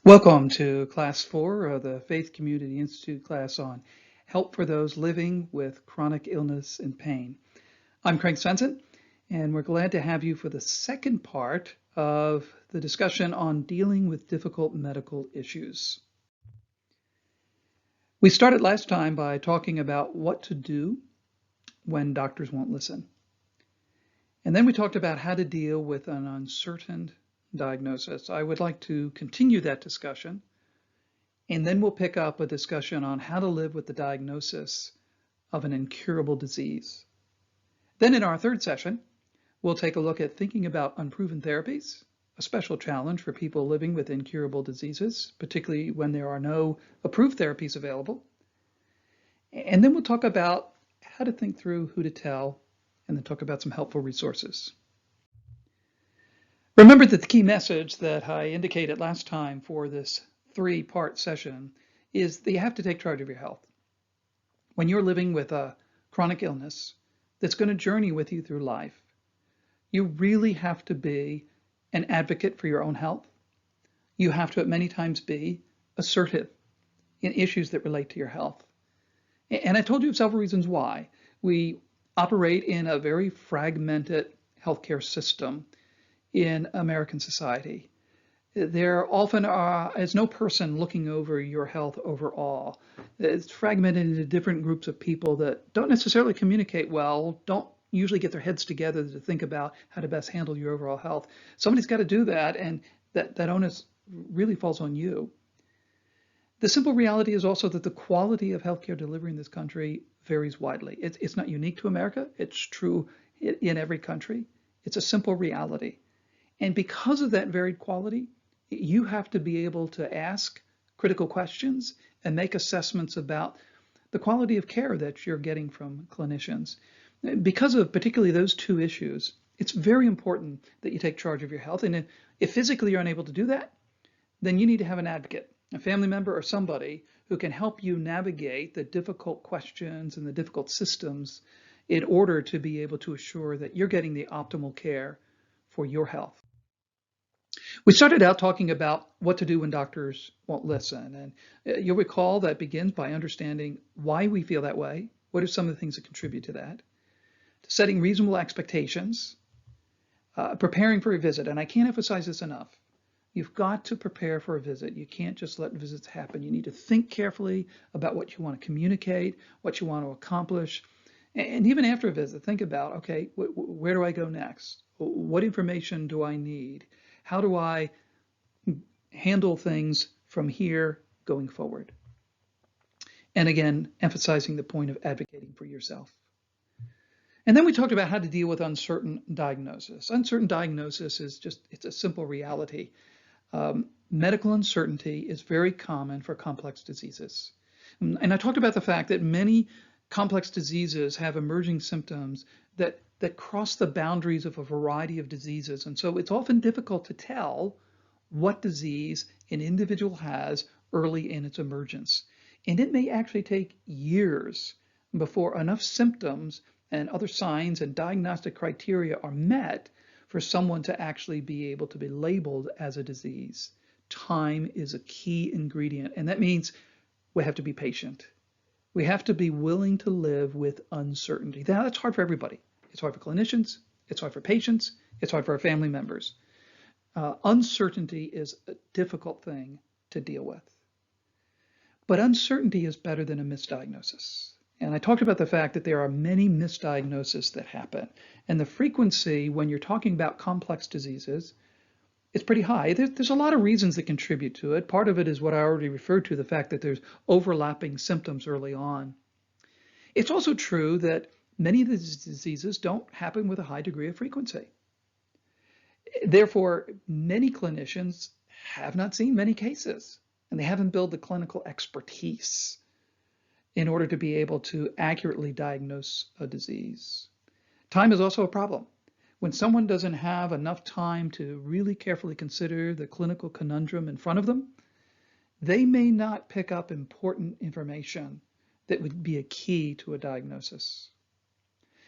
Welcome to Class 4 of the Faith Community Institute class on Help for Those Living with Chronic Illness and Pain. I'm Craig Svensson, and we're glad to have you for the second part of the discussion on dealing with difficult medical issues. We started last time by talking about what to do when doctors won't listen. And then we talked about how to deal with an uncertain diagnosis. I would like to continue that discussion, and then we'll pick up a discussion on how to live with the diagnosis of an incurable disease. Then in our third session, we'll take a look at thinking about unproven therapies, a special challenge for people living with incurable diseases, particularly when there are no approved therapies available. And then we'll talk about how to think through who to tell, and then talk about some helpful resources. Remember that the key message that I indicated last time for this three-part session is that you have to take charge of your health. When you're living with a chronic illness that's going to journey with you through life, you really have to be an advocate for your own health. You have to at many times be assertive in issues that relate to your health. And I told you of several reasons why. We operate in a very fragmented healthcare system in American society. There often is no person looking over your health overall. It's fragmented into different groups of people that don't necessarily communicate well, don't usually get their heads together to think about how to best handle your overall health. Somebody's got to do that, and that onus really falls on you. The simple reality is also that the quality of healthcare delivery in this country varies widely. It's not unique to America. It's true in every country. It's a simple reality. And because of that varied quality, you have to be able to ask critical questions and make assessments about the quality of care that you're getting from clinicians. Because of particularly those two issues, it's very important that you take charge of your health. And if physically you're unable to do that, then you need to have an advocate, a family member or somebody who can help you navigate the difficult questions and the difficult systems in order to be able to assure that you're getting the optimal care for your health. We started out talking about what to do when doctors won't listen. And you'll recall that begins by understanding why we feel that way. What are some of the things that contribute to that? Setting reasonable expectations, preparing for a visit. And I can't emphasize this enough. You've got to prepare for a visit. You can't just let visits happen. You need to think carefully about what you want to communicate, what you want to accomplish. And even after a visit, think about, okay, where do I go next? What information do I need? How do I handle things from here going forward? And again, emphasizing the point of advocating for yourself. And then we talked about how to deal with uncertain diagnosis. Uncertain diagnosis is it's a simple reality. Medical uncertainty is very common for complex diseases. And I talked about the fact that many complex diseases have emerging symptoms that cross the boundaries of a variety of diseases. And so it's often difficult to tell what disease an individual has early in its emergence. And it may actually take years before enough symptoms and other signs and diagnostic criteria are met for someone to actually be able to be labeled as a disease. Time is a key ingredient, and that means we have to be patient. We have to be willing to live with uncertainty. Now, that's hard for everybody. It's hard for clinicians, it's hard for patients, it's hard for our family members. Uncertainty is a difficult thing to deal with. But uncertainty is better than a misdiagnosis. And I talked about the fact that there are many misdiagnoses that happen. And the frequency when you're talking about complex diseases is pretty high. There's a lot of reasons that contribute to it. Part of it is what I already referred to, the fact that there's overlapping symptoms early on. It's also true that many of these diseases don't happen with a high degree of frequency. Therefore, many clinicians have not seen many cases, and they haven't built the clinical expertise in order to be able to accurately diagnose a disease. Time is also a problem. When someone doesn't have enough time to really carefully consider the clinical conundrum in front of them, they may not pick up important information that would be a key to a diagnosis.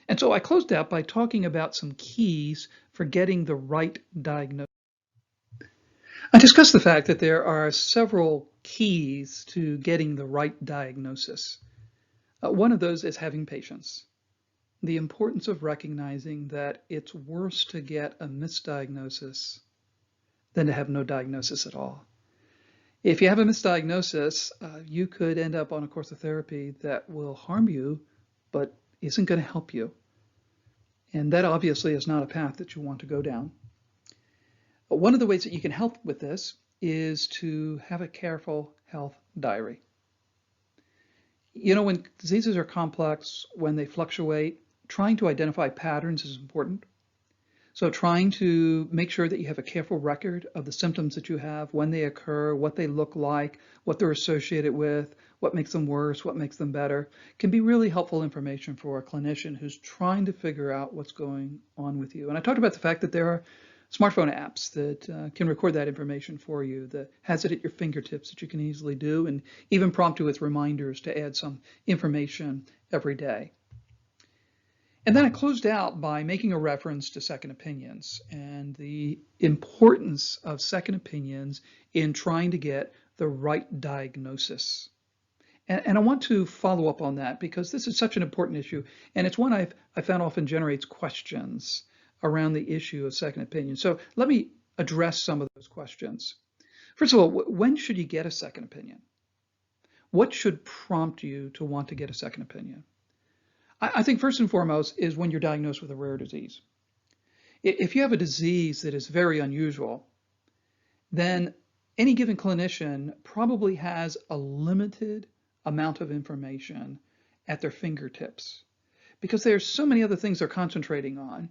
And so I closed out by talking about some keys for getting the right diagnosis. I discussed the fact that there are several keys to getting the right diagnosis. One of those is having patience. The importance of recognizing that it's worse to get a misdiagnosis than to have no diagnosis at all. If you have a misdiagnosis, you could end up on a course of therapy that will harm you, but isn't going to help you. And that obviously is not a path that you want to go down. But one of the ways that you can help with this is to have a careful health diary. When diseases are complex, when they fluctuate, trying to identify patterns is important. So trying to make sure that you have a careful record of the symptoms that you have, when they occur, what they look like, what they're associated with, what makes them worse, what makes them better, can be really helpful information for a clinician who's trying to figure out what's going on with you. And I talked about the fact that there are smartphone apps that can record that information for you, that has it at your fingertips that you can easily do, and even prompt you with reminders to add some information every day. And then I closed out by making a reference to second opinions and the importance of second opinions in trying to get the right diagnosis. And I want to follow up on that because this is such an important issue, and it's one I found often generates questions around the issue of second opinion. So let me address some of those questions. First of all, when should you get a second opinion? What should prompt you to want to get a second opinion? I think first and foremost is when you're diagnosed with a rare disease. If you have a disease that is very unusual, then any given clinician probably has a limited amount of information at their fingertips. Because there's so many other things they're concentrating on,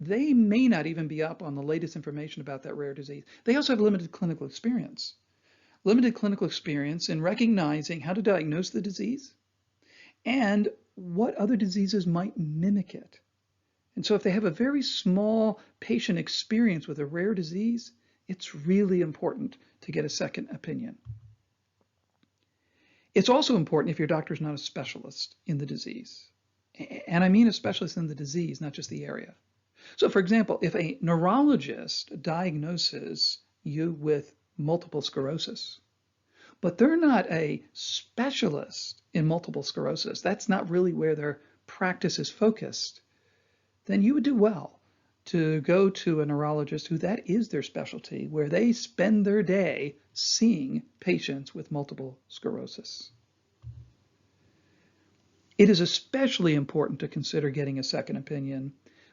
they may not even be up on the latest information about that rare disease. They also have limited clinical experience. Limited clinical experience in recognizing how to diagnose the disease and what other diseases might mimic it. And so if they have a very small patient experience with a rare disease, it's really important to get a second opinion. It's also important if your doctor is not a specialist in the disease. And I mean a specialist in the disease, not just the area. So for example, if a neurologist diagnoses you with multiple sclerosis, but they're not a specialist in multiple sclerosis, that's not really where their practice is focused, then you would do well to go to a neurologist who that is their specialty, where they spend their day seeing patients with multiple sclerosis. It is especially important to consider getting a second opinion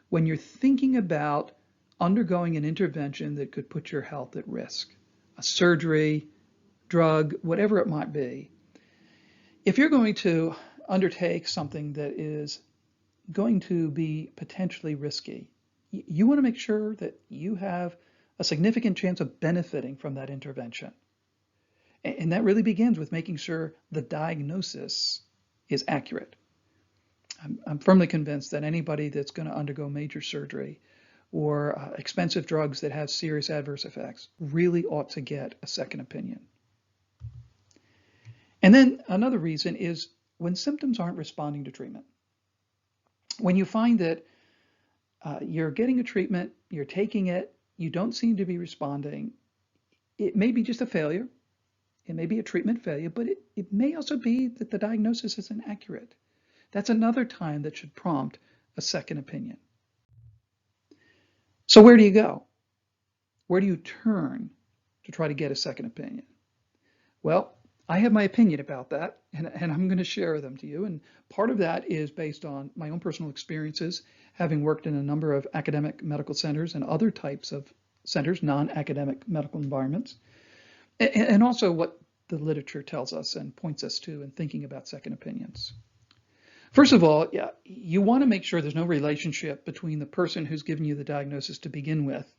when you're thinking about undergoing an intervention that could put your health at risk, a surgery, drug, whatever it might be. If you're going to undertake something that is going to be potentially risky, you want to make sure that you have a significant chance of benefiting from that intervention. And that really begins with making sure the diagnosis is accurate. I'm firmly convinced that anybody that's going to undergo major surgery or expensive drugs that have serious adverse effects really ought to get a second opinion. And then another reason is when symptoms aren't responding to treatment. When you find that you're getting a treatment, you're taking it, you don't seem to be responding, it may be just a failure. It may be a treatment failure, but it may also be that the diagnosis is inaccurate. That's another time that should prompt a second opinion. So where do you go? Where do you turn to try to get a second opinion? Well, I have my opinion about that, and I'm going to share them to you. And part of that is based on my own personal experiences, having worked in a number of academic medical centers and other types of centers, non-academic medical environments, and also what the literature tells us and points us to in thinking about second opinions. First of all, you want to make sure there's no relationship between the person who's given you the diagnosis to begin with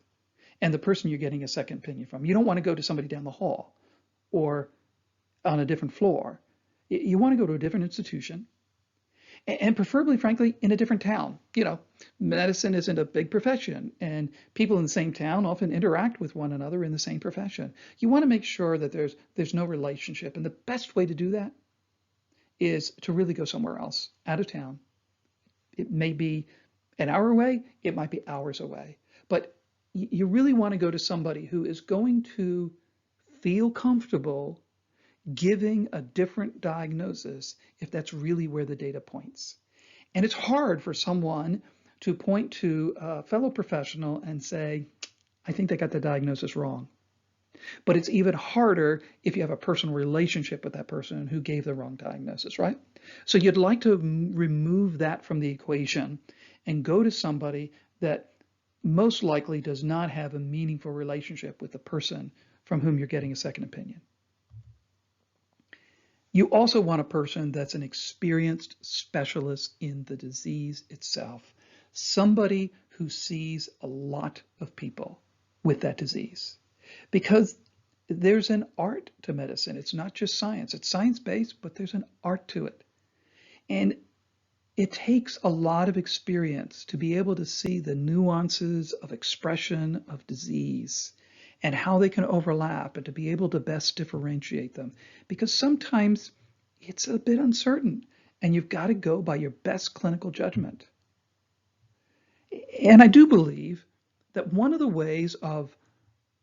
and the person you're getting a second opinion from. You don't want to go to somebody down the hall or on a different floor. You want to go to a different institution and preferably, frankly, in a different town. Medicine isn't a big profession, and people in the same town often interact with one another in the same profession. You want to make sure that there's no relationship, and the best way to do that is to really go somewhere else, out of town. It may be an hour away, it might be hours away, but you really want to go to somebody who is going to feel comfortable giving a different diagnosis if that's really where the data points. And it's hard for someone to point to a fellow professional and say, I think they got the diagnosis wrong. But it's even harder if you have a personal relationship with that person who gave the wrong diagnosis, right? So you'd like to remove that from the equation and go to somebody that most likely does not have a meaningful relationship with the person from whom you're getting a second opinion. You also want a person that's an experienced specialist in the disease itself, somebody who sees a lot of people with that disease. Because there's an art to medicine. It's not just science. It's science-based, but there's an art to it. And it takes a lot of experience to be able to see the nuances of expression of disease and how they can overlap and to be able to best differentiate them. Because sometimes it's a bit uncertain and you've got to go by your best clinical judgment. And I do believe that one of the ways of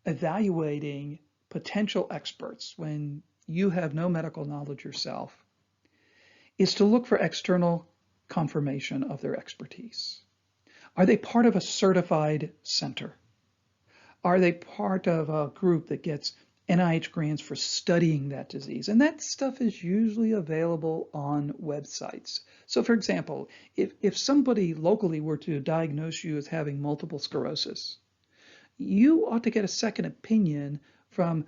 evaluating potential experts when you have no medical knowledge yourself is to look for external confirmation of their expertise. Are they part of a certified center? Are they part of a group that gets NIH grants for studying that disease? And that stuff is usually available on websites. So for example, if somebody locally were to diagnose you as having multiple sclerosis, you ought to get a second opinion from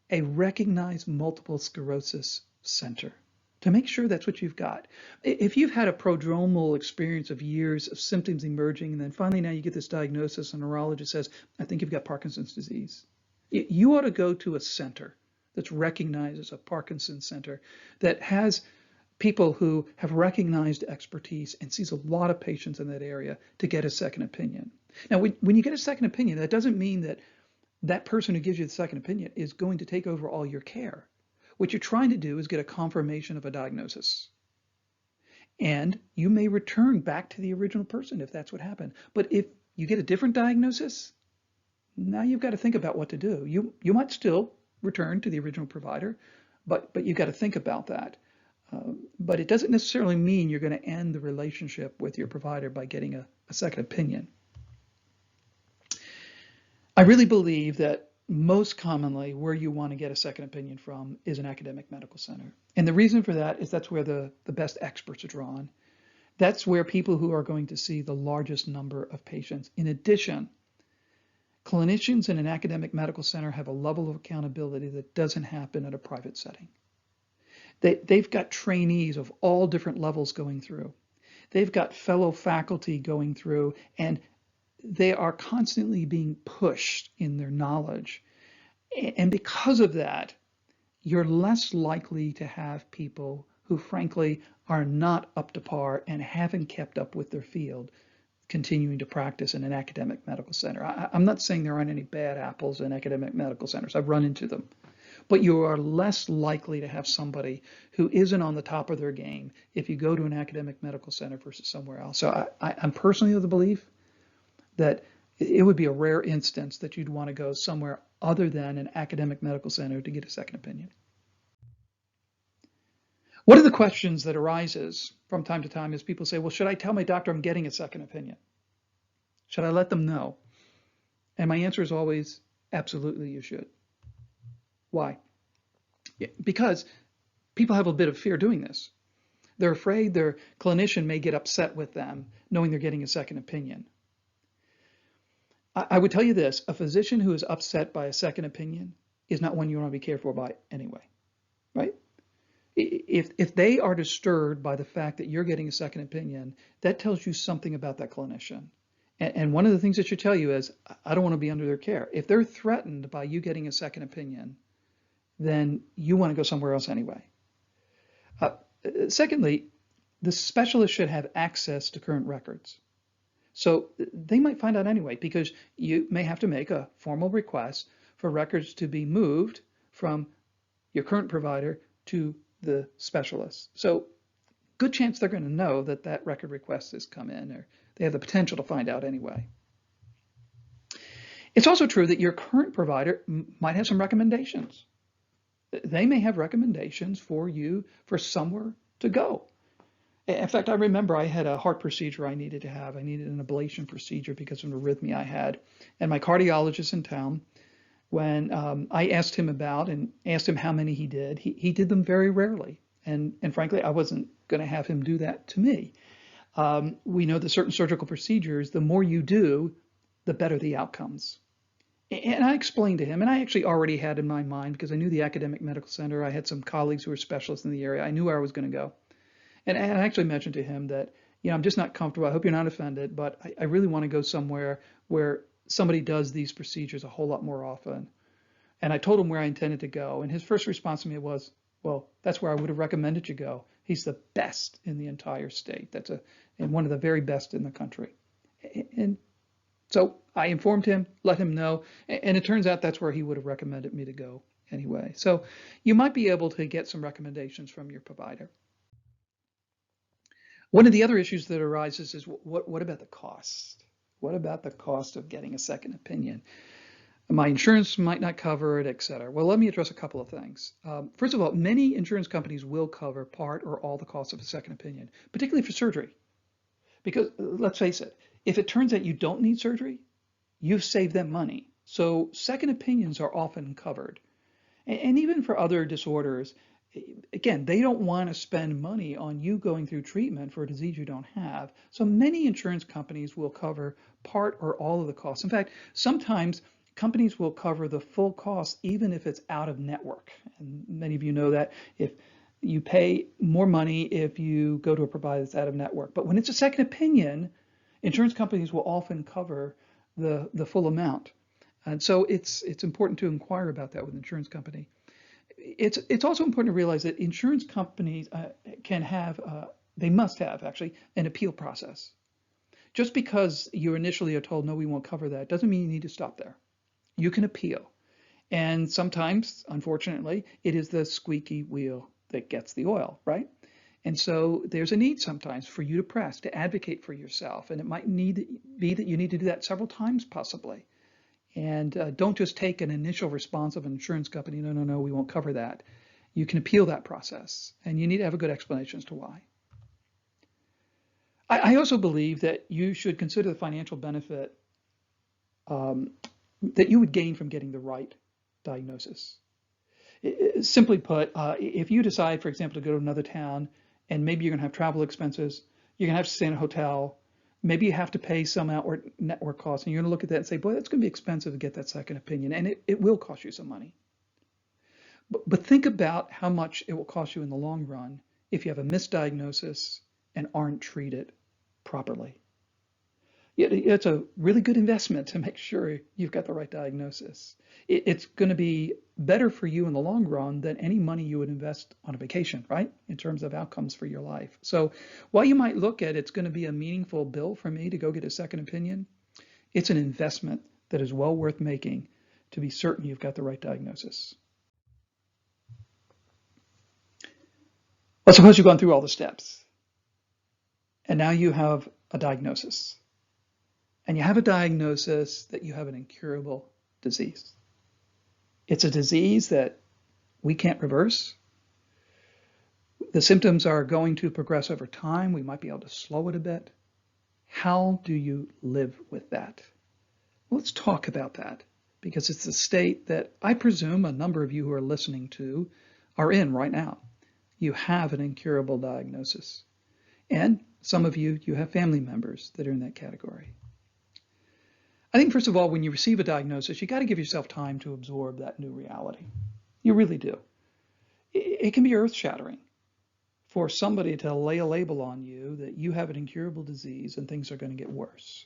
a recognized multiple sclerosis center to make sure that's what you've got. If you've had a prodromal experience of years of symptoms emerging, and then finally now you get this diagnosis, a neurologist says, I think you've got Parkinson's disease. You ought to go to a center that's recognized as a Parkinson's center that has people who have recognized expertise and sees a lot of patients in that area to get a second opinion. Now, when you get a second opinion, that doesn't mean that that person who gives you the second opinion is going to take over all your care. What you're trying to do is get a confirmation of a diagnosis. And you may return back to the original person if that's what happened. But if you get a different diagnosis, now you've got to think about what to do. You might still return to the original provider, but you've got to think about that. But it doesn't necessarily mean you're going to end the relationship with your provider by getting a second opinion. I really believe that most commonly where you want to get a second opinion from is an academic medical center. And the reason for that is that's where the best experts are drawn. That's where people who are going to see the largest number of patients. In addition, clinicians in an academic medical center have a level of accountability that doesn't happen at a private setting. They've got trainees of all different levels going through. They've got fellow faculty going through, and they are constantly being pushed in their knowledge. And because of that, you're less likely to have people who frankly are not up to par and haven't kept up with their field continuing to practice in an academic medical center. I'm not saying there aren't any bad apples in academic medical centers. I've run into them. But you are less likely to have somebody who isn't on the top of their game if you go to an academic medical center versus somewhere else. So I'm personally of the belief that it would be a rare instance that you'd want to go somewhere other than an academic medical center to get a second opinion. One of the questions that arises from time to time is people say, well, should I tell my doctor I'm getting a second opinion? Should I let them know? And my answer is always, absolutely you should. Why? Because people have a bit of fear doing this. They're afraid their clinician may get upset with them knowing they're getting a second opinion. I would tell you this, a physician who is upset by a second opinion is not one you want to be cared for by anyway, right? If they are disturbed by the fact that you're getting a second opinion, that tells you something about that clinician. And one of the things that should tell you is, I don't want to be under their care. If they're threatened by you getting a second opinion, then you want to go somewhere else anyway. Secondly, the specialist should have access to current records. So they might find out anyway, because you may have to make a formal request for records to be moved from your current provider to the specialist. So good chance they're going to know that that record request has come in, or they have the potential to find out anyway. It's also true that your current provider might have some recommendations. They may have recommendations for you for somewhere to go. In fact, I remember I had a heart procedure I needed to have. I needed an ablation procedure because of an arrhythmia I had. And my cardiologist in town, when I asked him about and asked him how many he did, he did them very rarely. And frankly, I wasn't going to have him do that to me. We know that certain surgical procedures, the more you do, the better the outcomes. And I explained to him, and I actually already had in my mind because I knew the academic medical center. I had some colleagues who were specialists in the area. I knew where I was going to go. And I actually mentioned to him that, I'm just not comfortable. I hope you're not offended, but I really want to go somewhere where somebody does these procedures a whole lot more often. And I told him where I intended to go. And his first response to me was, well, that's where I would have recommended you go. He's the best in the entire state. And one of the very best in the country. And so I informed him, let him know, and it turns out that's where he would have recommended me to go anyway. So you might be able to get some recommendations from your provider. One of the other issues that arises is what about the cost? What about the cost of getting a second opinion? My insurance might not cover it, et cetera. Well, let me address a couple of things. First of all, many insurance companies will cover part or all the costs of a second opinion, particularly for surgery. Because let's face it, if it turns out you don't need surgery, you've saved them money. So second opinions are often covered. And even for other disorders, again, they don't want to spend money on you going through treatment for a disease you don't have. So many insurance companies will cover part or all of the costs. In fact, sometimes companies will cover the full cost even if it's out of network. And many of you know that if you pay more money if you go to a provider that's out of network. But when it's a second opinion, insurance companies will often cover the full amount. And so it's important to inquire about that with an insurance company. It's also important to realize that insurance companies they must have actually an appeal process. Just because you initially are told, no, we won't cover that, doesn't mean you need to stop there. You can appeal. And sometimes, unfortunately, it is the squeaky wheel that gets the oil, right? And so there's a need sometimes for you to press, to advocate for yourself. And it might be that you need to do that several times possibly. And don't just take an initial response of an insurance company, no, we won't cover that. You can appeal that process, and you need to have a good explanation as to why. I also believe that you should consider the financial benefit that you would gain from getting the right diagnosis. Simply put, if you decide, for example, to go to another town and maybe you're going to have travel expenses, you're going to have to stay in a hotel, maybe you have to pay some outward network costs, and you're going to look at that and say, boy, that's going to be expensive to get that second opinion, and it will cost you some money. But think about how much it will cost you in the long run if you have a misdiagnosis and aren't treated properly. It's a really good investment to make sure you've got the right diagnosis. It's going to be better for you in the long run than any money you would invest on a vacation, right? In terms of outcomes for your life. So while you might look at it's going to be a meaningful bill for me to go get a second opinion, it's an investment that is well worth making to be certain you've got the right diagnosis. Well, suppose you've gone through all the steps and now you have a diagnosis. And you have a diagnosis that you have an incurable disease. It's a disease that we can't reverse. The symptoms are going to progress over time. We might be able to slow it a bit. How do you live with that? Well, let's talk about that because it's a state that I presume a number of you who are listening to are in right now. You have an incurable diagnosis. And some of you have family members that are in that category. I think, first of all, when you receive a diagnosis, you got to give yourself time to absorb that new reality. You really do. It can be earth-shattering for somebody to lay a label on you that you have an incurable disease and things are going to get worse.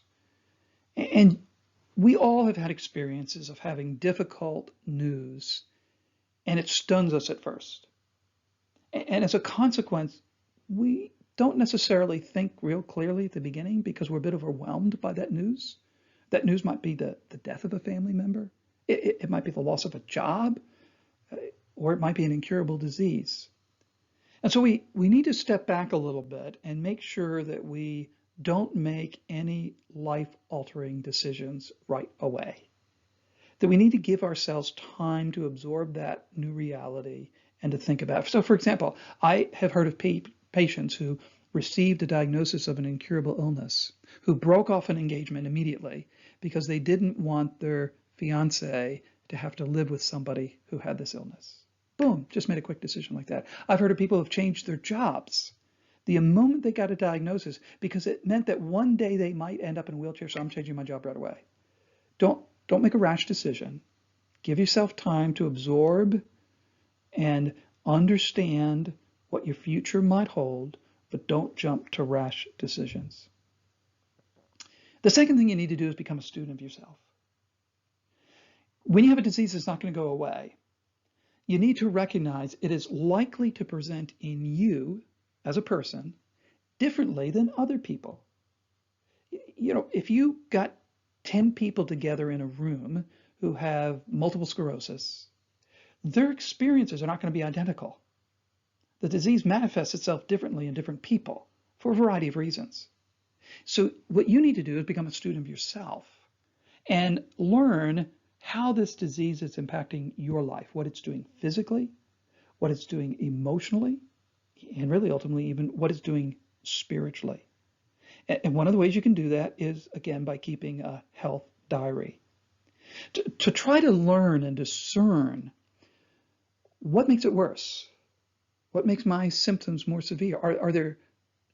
And we all have had experiences of having difficult news, and it stuns us at first. And as a consequence, we don't necessarily think real clearly at the beginning because we're a bit overwhelmed by that news. That news might be the death of a family member. It might be the loss of a job, or it might be an incurable disease. And so we need to step back a little bit and make sure that we don't make any life-altering decisions right away. that we need to give ourselves time to absorb that new reality and to think about it. So, for example, I have heard of patients who received a diagnosis of an incurable illness, who broke off an engagement immediately because they didn't want their fiance to have to live with somebody who had this illness. Boom, just made a quick decision like that. I've heard of people who have changed their jobs the moment they got a diagnosis because it meant that one day they might end up in a wheelchair, so I'm changing my job right away. Don't make a rash decision. Give yourself time to absorb and understand what your future might hold, but don't jump to rash decisions. The second thing you need to do is become a student of yourself. When you have a disease that's not going to go away, you need to recognize it is likely to present in you as a person differently than other people. You know, if you got 10 people together in a room who have multiple sclerosis, their experiences are not going to be identical. The disease manifests itself differently in different people for a variety of reasons. So what you need to do is become a student of yourself and learn how this disease is impacting your life, what it's doing physically, what it's doing emotionally, and really ultimately even what it's doing spiritually. And one of the ways you can do that is, again, by keeping a health diary. To try to learn and discern what makes it worse, what makes my symptoms more severe. Are there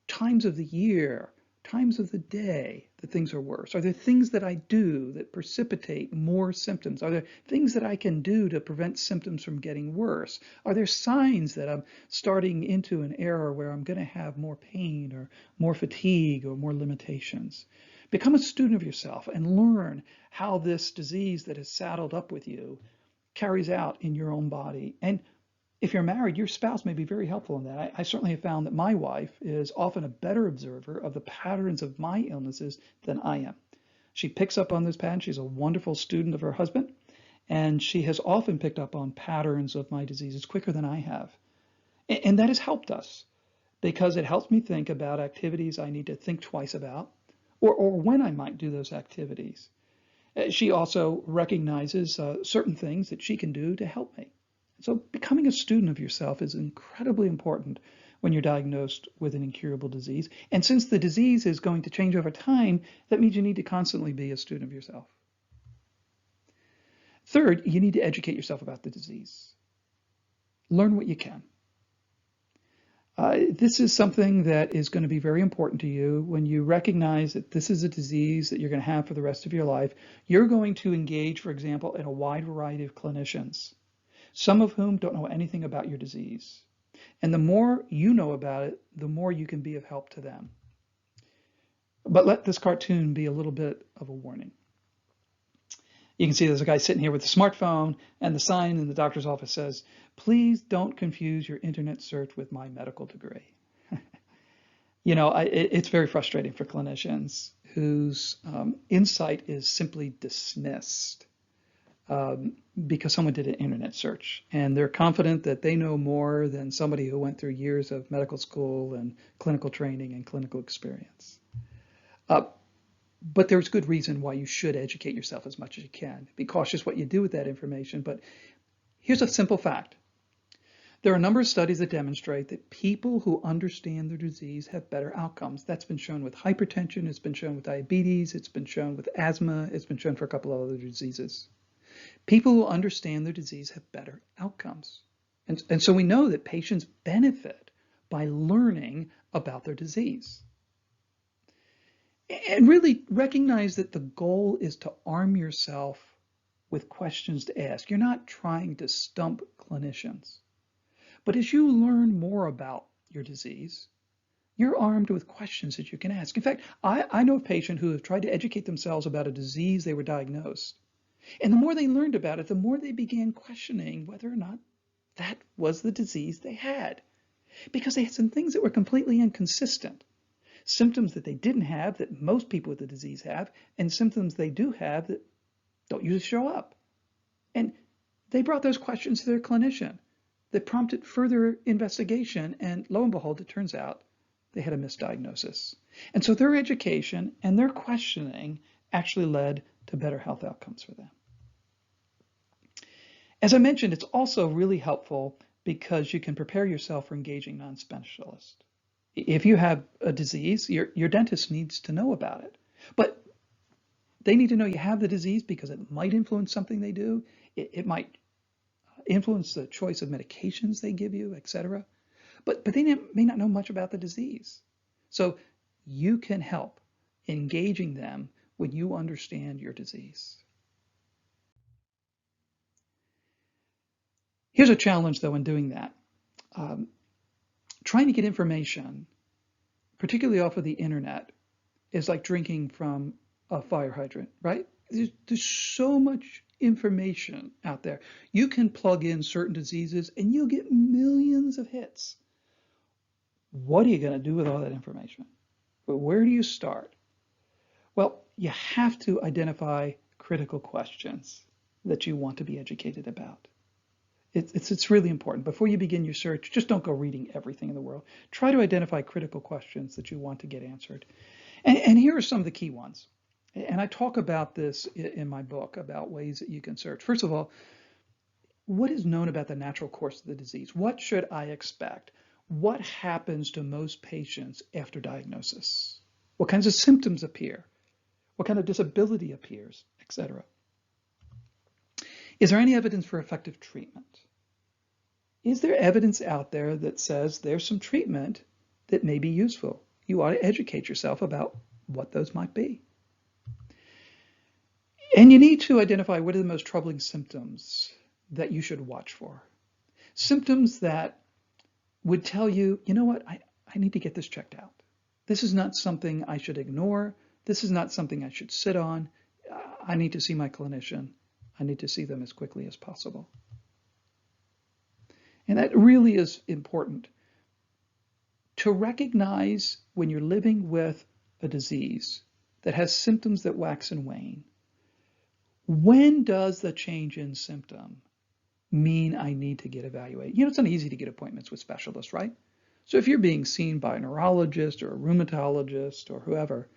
times of the year, times of the day that things are worse? Are there things that I do that precipitate more symptoms? Are there things that I can do to prevent symptoms from getting worse? Are there signs that I'm starting into an era where I'm going to have more pain or more fatigue or more limitations? Become a student of yourself and learn how this disease that is saddled up with you carries out in your own body. And if you're married, your spouse may be very helpful in that. I certainly have found that my wife is often a better observer of the patterns of my illnesses than I am. She picks up on this pattern. She's a wonderful student of her husband, and she has often picked up on patterns of my diseases quicker than I have. And that has helped us because it helps me think about activities I need to think twice about or when I might do those activities. She also recognizes certain things that she can do to help me. So becoming a student of yourself is incredibly important when you're diagnosed with an incurable disease. And since the disease is going to change over time, that means you need to constantly be a student of yourself. Third, you need to educate yourself about the disease. Learn what you can. This is something that is going to be very important to you when you recognize that this is a disease that you're going to have for the rest of your life. You're going to engage, for example, in a wide variety of clinicians, some of whom don't know anything about your disease. And the more you know about it, the more you can be of help to them. But let this cartoon be a little bit of a warning. You can see there's a guy sitting here with a smartphone, and the sign in the doctor's office says, "Please don't confuse your internet search with my medical degree." You know, it's very frustrating for clinicians whose insight is simply dismissed because someone did an internet search, and they're confident that they know more than somebody who went through years of medical school and clinical training and clinical experience. But there's good reason why you should educate yourself as much as you can. Be cautious what you do with that information. But here's a simple fact. There are a number of studies that demonstrate that people who understand their disease have better outcomes. That's been shown with hypertension. It's been shown with diabetes. It's been shown with asthma. It's been shown for a couple of other diseases. People who understand their disease have better outcomes. And so we know that patients benefit by learning about their disease. And really recognize that the goal is to arm yourself with questions to ask. You're not trying to stump clinicians. But as you learn more about your disease, you're armed with questions that you can ask. In fact, I know a patient who have tried to educate themselves about a disease they were diagnosed. And the more they learned about it, the more they began questioning whether or not that was the disease they had. Because they had some things that were completely inconsistent. Symptoms that they didn't have that most people with the disease have, and symptoms they do have that don't usually show up. And they brought those questions to their clinician that prompted further investigation, and lo and behold, it turns out they had a misdiagnosis. And so their education and their questioning actually led to better health outcomes for them. As I mentioned, it's also really helpful because you can prepare yourself for engaging non-specialists. If you have a disease, your dentist needs to know about it. But they need to know you have the disease because it might influence something they do. It might influence the choice of medications they give you, etc. But they may not know much about the disease. So you can help engaging them when you understand your disease. Here's a challenge, though, in doing that. Um, Trying to get information, particularly off of the internet, is like drinking from a fire hydrant, right? There's so much information out there. You can plug in certain diseases and you'll get millions of hits. What are you going to do with all that information? But where do you start? Well, you have to identify critical questions that you want to be educated about. It's really important. Before you begin your search, just don't go reading everything in the world. Try to identify critical questions that you want to get answered. And here are some of the key ones. And I talk about this in my book about ways that you can search. First of all, what is known about the natural course of the disease? What should I expect? What happens to most patients after diagnosis? What kinds of symptoms appear? What kind of disability appears, etc.? Is there any evidence for effective treatment? Is there evidence out there that says there's some treatment that may be useful? You ought to educate yourself about what those might be. And you need to identify what are the most troubling symptoms that you should watch for. Symptoms that would tell you, you know what, I need to get this checked out. This is not something I should ignore. This is not something I should sit on. I need to see my clinician. I need to see them as quickly as possible. And that really is important. To recognize when you're living with a disease that has symptoms that wax and wane, when does the change in symptom mean I need to get evaluated? You know, it's not easy to get appointments with specialists, right? So if you're being seen by a neurologist or a rheumatologist or whoever,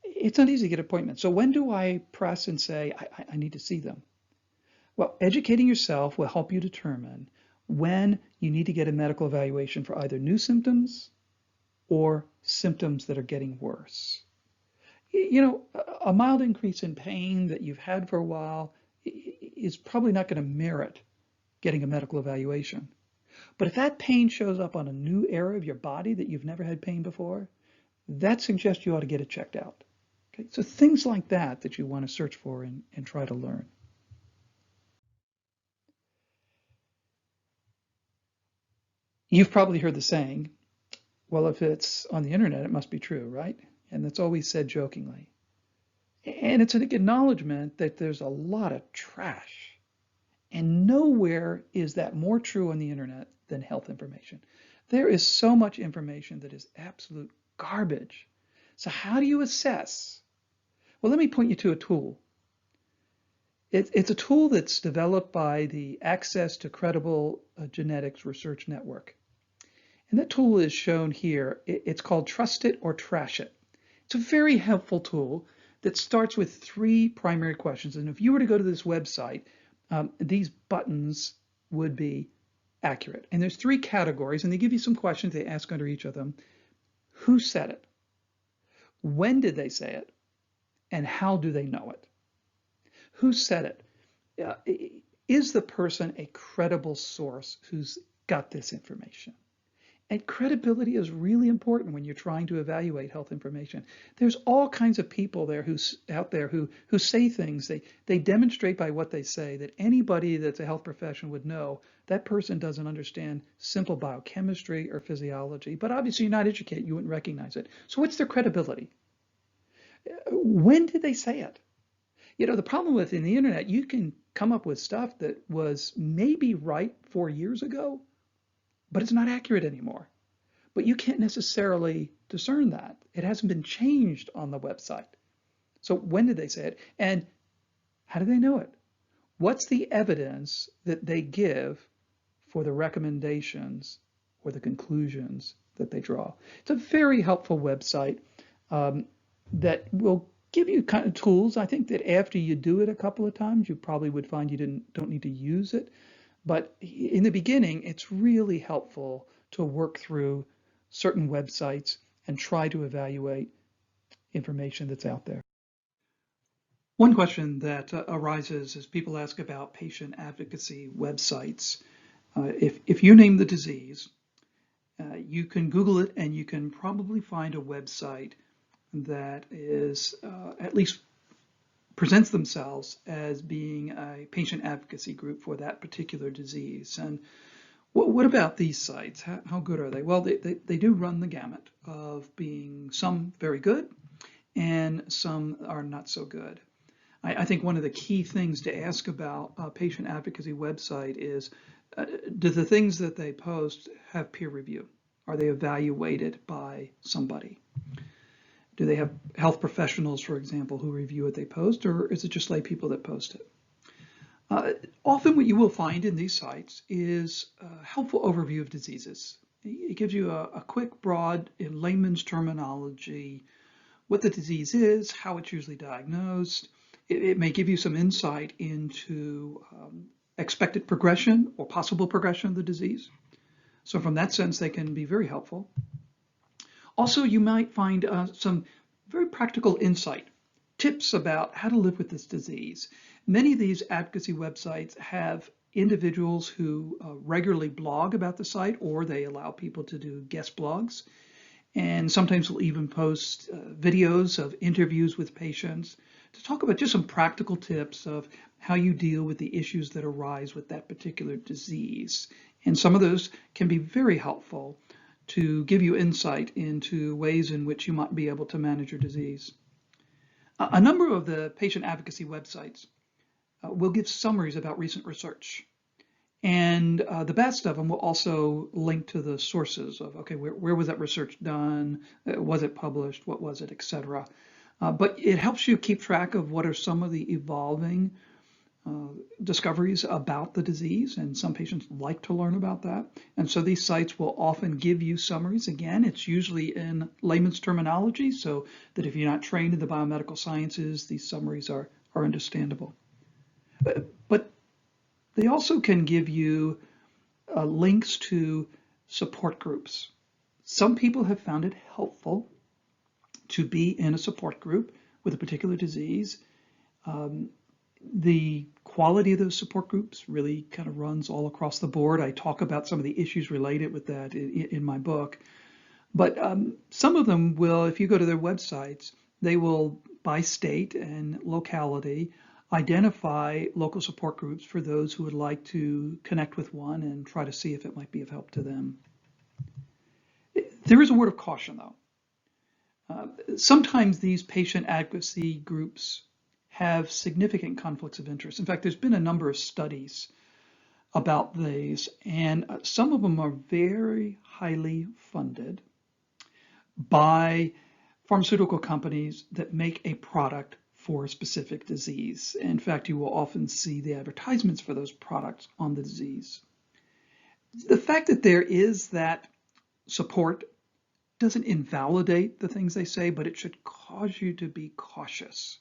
it's not easy to get appointments. So when do I press and say, I need to see them? Well, educating yourself will help you determine when you need to get a medical evaluation for either new symptoms or symptoms that are getting worse. You know, a mild increase in pain that you've had for a while is probably not going to merit getting a medical evaluation. But if that pain shows up on a new area of your body that you've never had pain before, that suggests you ought to get it checked out. Okay? So things like that you want to search for and try to learn. You've probably heard the saying, well, if it's on the internet, it must be true, right? And that's always said jokingly. And it's an acknowledgement that there's a lot of trash. And nowhere is that more true on the internet than health information. There is so much information that is absolute garbage. So how do you assess? Well, let me point you to a tool. It's a tool that's developed by the Access to Credible Genetics Research Network. And that tool is shown here. It's called Trust It or Trash It. It's a very helpful tool that starts with 3 primary questions. And if you were to go to this website, these buttons would be accurate. And there's 3 categories, and they give you some questions they ask under each of them. Who said it? When did they say it? And how do they know it? Who said it? Is the person a credible source who's got this information? And credibility is really important when you're trying to evaluate health information. There's all kinds of people there out there who say things. They demonstrate by what they say that anybody that's a health professional would know that person doesn't understand simple biochemistry or physiology. But obviously you're not educated, you wouldn't recognize it. So what's their credibility? When did they say it? You know, the problem with in the internet, you can come up with stuff that was maybe right 4 years ago, but it's not accurate anymore. But you can't necessarily discern that. It hasn't been changed on the website. So when did they say it? And how do they know it? What's the evidence that they give for the recommendations or the conclusions that they draw? It's a very helpful website that will give you kind of tools. I think that after you do it a couple of times, you probably would find you don't need to use it. But in the beginning, it's really helpful to work through certain websites and try to evaluate information that's out there. One question that arises is people ask about patient advocacy websites. If you name the disease, you can Google it and you can probably find a website that is at least presents themselves as being a patient advocacy group for that particular disease. And what about these sites? How good are they? Well, they do run the gamut of being some very good and some are not so good. I think one of the key things to ask about a patient advocacy website is, do the things that they post have peer review? Are they evaluated by somebody? Do they have health professionals, for example, who review what they post, or is it just lay people that post it? Often what you will find in these sites is a helpful overview of diseases. It gives you a quick, broad, in layman's terminology, what the disease is, how it's usually diagnosed. It may give you some insight into expected progression or possible progression of the disease. So from that sense, they can be very helpful. Also, you might find some very practical insight, tips about how to live with this disease. Many of these advocacy websites have individuals who regularly blog about the site, or they allow people to do guest blogs. And sometimes we'll even post videos of interviews with patients to talk about just some practical tips of how you deal with the issues that arise with that particular disease. And some of those can be very helpful to give you insight into ways in which you might be able to manage your disease. A number of the patient advocacy websites will give summaries about recent research. And the best of them will also link to the sources of, okay, where was that research done? Was it published? What was it, et cetera. But it helps you keep track of what are some of the evolving discoveries about the disease, and some patients like to learn about that. And so these sites will often give you summaries. Again, it's usually in layman's terminology, so that if you're not trained in the biomedical sciences, these summaries are understandable. But they also can give you links to support groups. Some people have found it helpful to be in a support group with a particular disease. The quality of those support groups really kind of runs all across the board. I talk about some of the issues related with that in my book. But some of them will, if you go to their websites, they will, by state and locality, identify local support groups for those who would like to connect with one and try to see if it might be of help to them. There is a word of caution, though. Sometimes these patient advocacy groups have significant conflicts of interest. In fact, there's been a number of studies about these, and some of them are very highly funded by pharmaceutical companies that make a product for a specific disease. In fact, you will often see the advertisements for those products on the disease. The fact that there is that support doesn't invalidate the things they say, but it should cause you to be cautious,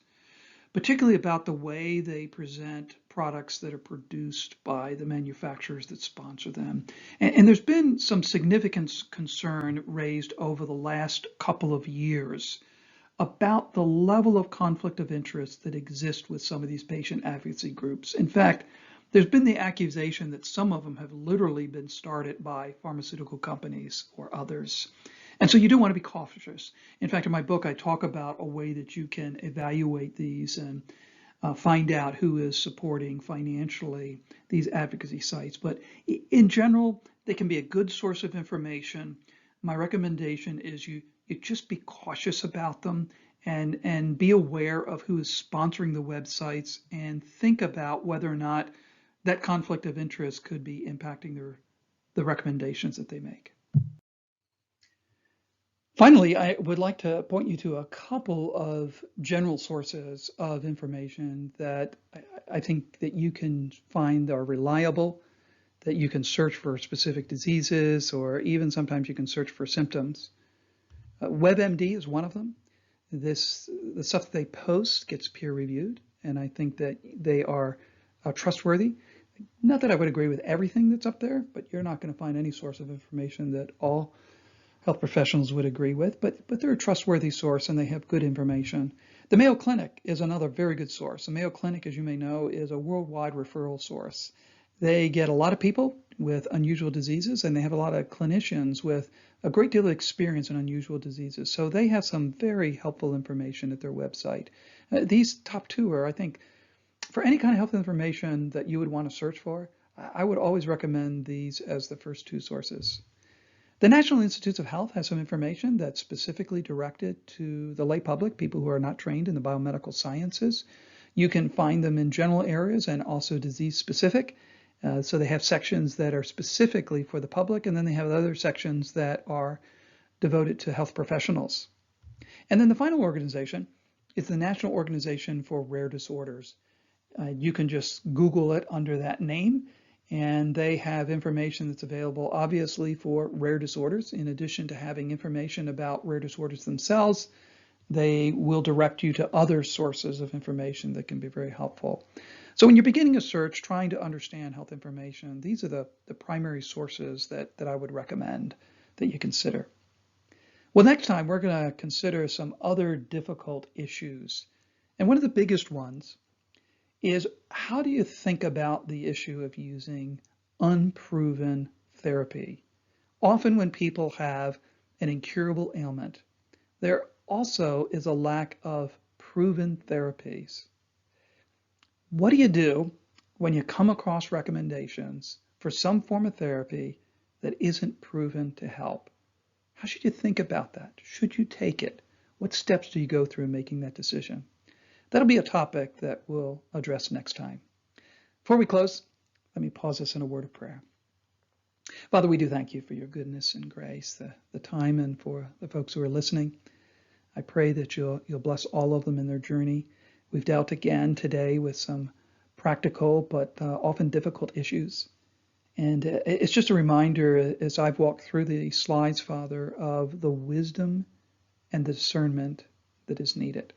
particularly about the way they present products that are produced by the manufacturers that sponsor them. And there's been some significant concern raised over the last couple of years about the level of conflict of interest that exists with some of these patient advocacy groups. In fact, there's been the accusation that some of them have literally been started by pharmaceutical companies or others. And so you do want to be cautious. In fact, in my book, I talk about a way that you can evaluate these and find out who is supporting financially these advocacy sites. But in general, they can be a good source of information. My recommendation is you just be cautious about them and be aware of who is sponsoring the websites and think about whether or not that conflict of interest could be impacting the recommendations that they make. Finally, I would like to point you to a couple of general sources of information that I think that you can find are reliable, that you can search for specific diseases, or even sometimes you can search for symptoms. WebMD is one of them. The stuff that they post gets peer reviewed, and I think that they are trustworthy. Not that I would agree with everything that's up there, but you're not going to find any source of information that all health professionals would agree with, but they're a trustworthy source and they have good information. The Mayo Clinic is another very good source. The Mayo Clinic, as you may know, is a worldwide referral source. They get a lot of people with unusual diseases, and they have a lot of clinicians with a great deal of experience in unusual diseases. So they have some very helpful information at their website. These top two are, I think, for any kind of health information that you would want to search for, I would always recommend these as the first two sources. The National Institutes of Health has some information that's specifically directed to the lay public, people who are not trained in the biomedical sciences. You can find them in general areas and also disease specific. So they have sections that are specifically for the public, and then they have other sections that are devoted to health professionals. And then the final organization is the National Organization for Rare Disorders. You can just Google it under that name, and they have information that's available obviously for rare disorders. In addition to having information about rare disorders themselves, they will direct you to other sources of information that can be very helpful. So when you're beginning a search, trying to understand health information, these are the primary sources that I would recommend that you consider. Well, next time we're going to consider some other difficult issues. And one of the biggest ones is, how do you think about the issue of using unproven therapy? Often when people have an incurable ailment, there also is a lack of proven therapies. What do you do when you come across recommendations for some form of therapy that isn't proven to help? How should you think about that? Should you take it? What steps do you go through in making that decision? That'll be a topic that we'll address next time. Before we close, let me pause us in a word of prayer. Father, we do thank you for your goodness and grace, the time, and for the folks who are listening. I pray that you'll bless all of them in their journey. We've dealt again today with some practical but often difficult issues. And it's just a reminder, as I've walked through the slides, Father, of the wisdom and the discernment that is needed.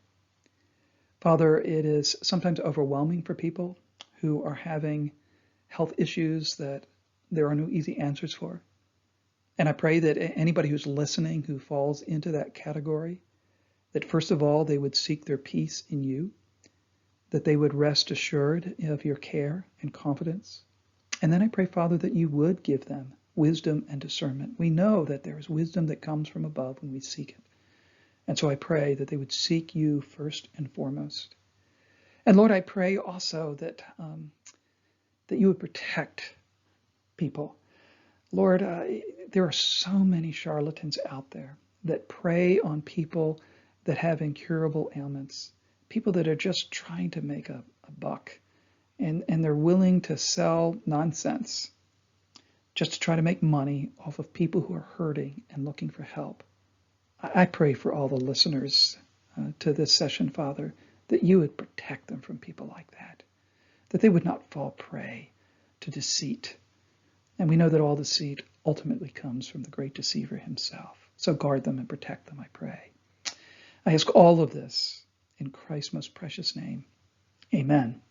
Father, it is sometimes overwhelming for people who are having health issues that there are no easy answers for. And I pray that anybody who's listening who falls into that category, that first of all, they would seek their peace in you, that they would rest assured of your care and confidence. And then I pray, Father, that you would give them wisdom and discernment. We know that there is wisdom that comes from above when we seek it. And so I pray that they would seek you first and foremost. And Lord, I pray also that you would protect people. Lord, there are so many charlatans out there that prey on people that have incurable ailments, people that are just trying to make a buck, and they're willing to sell nonsense just to try to make money off of people who are hurting and looking for help. I pray for all the listeners to this session, Father, that you would protect them from people like that they would not fall prey to deceit. And we know that all deceit ultimately comes from the great deceiver himself. So guard them and protect them, I pray. I ask all of this in Christ's most precious name. Amen.